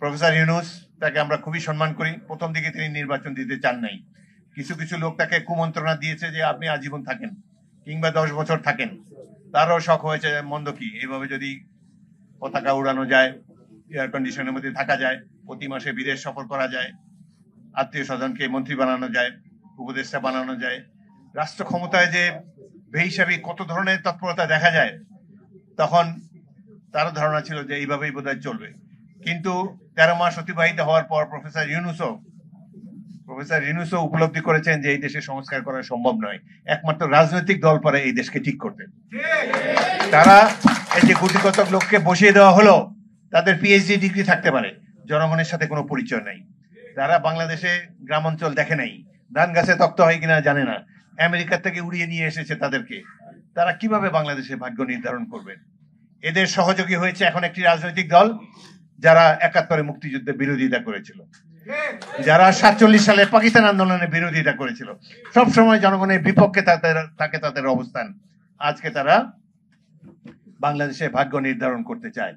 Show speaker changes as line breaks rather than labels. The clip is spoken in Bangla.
প্রফেসর ইউনূস, তাকে আমরা খুবই সম্মান করি। প্রথম দিকে তিনি নির্বাচন দিতে চান নাই। কিছু কিছু লোক তাকে কুমন্ত্রণা দিয়েছে যে আপনি আজীবন থাকেন কিংবা 10 বছর থাকেন। তারও শখ হয়েছে, মন্দ কি, এইভাবে যদি পতাকা উড়ানো যায়, এয়ার কন্ডিশনের মধ্যে থাকা যায়, প্রতি মাসে বিদেশ সফর করা যায়, আত্মীয় স্বজনকে মন্ত্রী বানানো যায়, উপদেষ্টা বানানো যায়, রাষ্ট্র ক্ষমতায় যে বেহিসাবি কত ধরনের তৎপরতা দেখা যায়, তখন তারও ধারণা ছিল যে এইভাবেই বোধহয় চলবে। কিন্তু 13 মাস অতিবাহিত হওয়ার পর প্রফেসর ইউনূসও উপলব্ধি করেছেন যে এই দেশে সংস্কার করা সম্ভব নয়। একমাত্র রাজনৈতিক দল পারে এই দেশকে ঠিক করতে। তারা এই যে কোটি কতক লোককে বসিয়ে দেওয়া হলো, তাদের পিএইচডি ডিগ্রি থাকতে পারে, জনগণের সাথে কোনো পরিচয় নাই। তারা বাংলাদেশে গ্রাম অঞ্চল দেখে নাই, ধান গাছে তক্ত হয় কিনা জানে না, আমেরিকা থেকে উড়িয়ে নিয়ে এসেছে তাদেরকে। তারা কিভাবে বাংলাদেশে ভাগ্য নির্ধারণ করবেন? এদের সহযোগী হয়েছে এখন একটি রাজনৈতিক দল যারা 71-এ মুক্তিযুদ্ধের বিরোধিতা করেছিল, যারা 47 সালে পাকিস্তান আন্দোলনের বিরোধিতা করেছিল, সবসময় জনগণের বিপক্ষে থাকে তাদের অবস্থান। আজকে তারা বাংলাদেশে ভাগ্য নির্ধারণ করতে চায়।